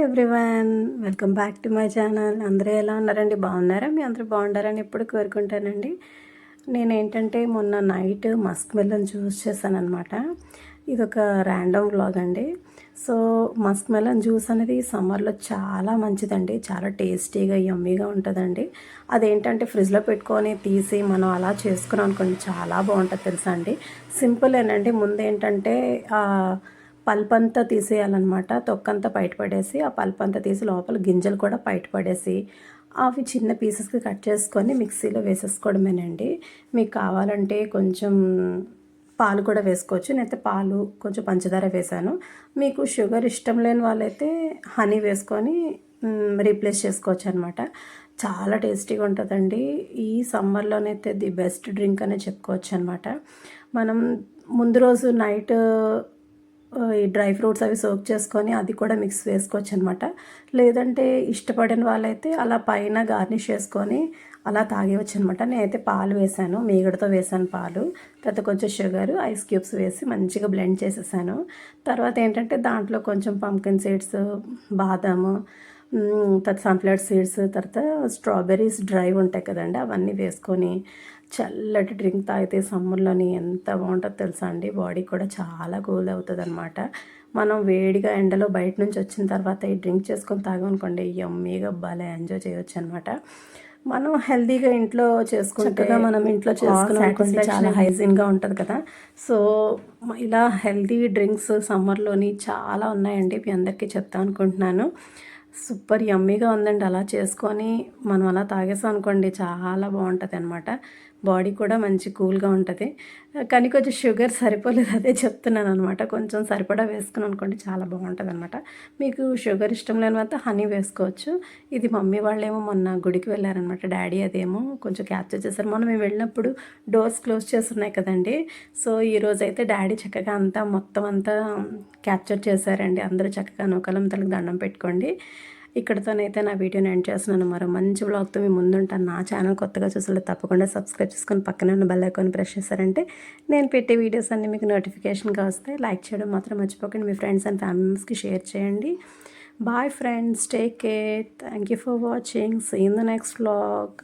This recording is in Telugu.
Everyone, welcome back to my channel. అందరూ ఎలా ఉన్నారండి? బాగున్నారా? మీ అందరూ బాగుంటారని ఎప్పుడు కోరుకుంటానండి. నేనేంటంటే మొన్న నైట్ మస్క్ మెలన్ జ్యూస్ చేశాను అనమాట. ఇదొక ర్యాండమ్ వ్లాగ్ అండి. సో మస్క్ మెలన్ జ్యూస్ అనేది సమ్మర్లో చాలా మంచిదండి. చాలా టేస్టీగా యమ్మీగా ఉంటుందండి. అదేంటంటే ఫ్రిడ్జ్లో పెట్టుకొని తీసి మనం అలా చేసుకున్నాం అనుకోండి, చాలా బాగుంటుంది తెలుసా అండి. సింపుల్ ఏనండి. ముందు ఏంటంటే పల్పంతా తీసేయాలన్నమాట. తొక్కంతా బయటపడేసి ఆ పల్పంతా తీసి లోపల గింజలు కూడా బయటపడేసి అవి చిన్న పీసెస్కి కట్ చేసుకొని మిక్సీలో వేసేసుకోవడమేనండి. మీకు కావాలంటే కొంచెం పాలు కూడా వేసుకోవచ్చు. నేనైతే పాలు కొంచెం పంచదార వేసాను. మీకు షుగర్ ఇష్టం లేని వాళ్ళైతే హనీ వేసుకొని రీప్లేస్ చేసుకోవచ్చు అనమాట. చాలా టేస్టీగా ఉంటుందండి. ఈ సమ్మర్లోనైతే ది బెస్ట్ డ్రింక్ అనే చెప్పుకోవచ్చు అనమాట. మనం ముందు రోజు నైట్ ఈ డ్రై ఫ్రూట్స్ అవి సోక్ చేసుకొని అది కూడా మిక్స్ వేసుకోవచ్చు అనమాట. లేదంటే ఇష్టపడిన వాళ్ళైతే అలా పైన గార్నిష్ చేసుకొని అలా తాగేవచ్చు అనమాట. నేనైతే పాలు వేసాను, మీగడతో వేసాను పాలు. తర్వాత కొంచెం షుగర్, ఐస్ క్యూబ్స్ వేసి మంచిగా బ్లెండ్ చేసేసాను. తర్వాత ఏంటంటే దాంట్లో కొంచెం పంకిన్ సీడ్స్, బాదాము, తర్వాత సన్ఫ్లవర్ సీడ్స్, తర్వాత స్ట్రాబెర్రీస్ డ్రై ఉంటాయి కదండి, అవన్నీ వేసుకొని చల్లటి డ్రింక్ తాగితే సమ్మర్లోని ఎంత బాగుంటుందో తెలుసా అండి. బాడీ కూడా చాలా కూల్ అవుతుంది అనమాట. మనం వేడిగా ఎండలో బయట నుంచి వచ్చిన తర్వాత ఈ డ్రింక్ చేసుకొని తాగామనుకోండి, యమ్మీగా భలే ఎంజాయ్ చేయొచ్చు అనమాట. మనం హెల్తీగా ఇంట్లో చేసుకుంటే మనం ఇంట్లో చేసుకుని చాలా హైజీన్గా ఉంటుంది కదా. సో ఇలా హెల్తీ డ్రింక్స్ సమ్మర్లోని చాలా ఉన్నాయండి. మీ అందరికీ చెప్తా అనుకుంటున్నాను. సూపర్ యమ్మీగా ఉందండి. అలా చేసుకొని మనం అలా తాగేసాం అనుకోండి, చాలా బాగుంటుంది అనమాట. బాడీ కూడా మంచి కూల్గా ఉంటుంది. కానీ కొంచెం షుగర్ సరిపోలేదు, అదే చెప్తున్నాను అనమాట. కొంచెం సరిపడా వేసుకుని అనుకోండి, చాలా బాగుంటుంది అనమాట. మీకు షుగర్ ఇష్టం లేనివంతా హనీ వేసుకోవచ్చు. ఇది మమ్మీ వాళ్ళేమో మొన్న గుడికి వెళ్ళారనమాట. డాడీ అదేమో కొంచెం క్యాప్చర్ చేశారు. మొన్న మేము వెళ్ళినప్పుడు డోర్స్ క్లోజ్ చేస్తున్నాయి కదండి. సో ఈరోజైతే డాడీ చక్కగా అంతా మొత్తం అంతా క్యాప్చర్ చేశారండి. అందరూ చక్కగా నూకలం తలకు దండం పెట్టుకోండి. ఇక్కడితోనైతే నా వీడియోని ఎండ్ చేస్తున్నాను. మరో మంచి బ్లాగ్తో మీ ముందుంటాను. నా ఛానల్ కొత్తగా చూసే తప్పకుండా సబ్స్క్రైబ్ చేసుకొని పక్కనే ఉన్న బెల్ ఐకాన్ ప్రెస్ చేశారంటే నేను పెట్టే వీడియోస్ అన్నీ మీకు నోటిఫికేషన్గా వస్తాయి. లైక్ చేయడం మాత్రం మర్చిపోకండి. మీ ఫ్రెండ్స్ అండ్ ఫ్యామిలీ మెంబర్స్కి షేర్ చేయండి. Bye friends, take care. Thank you for watching. See in the next vlog.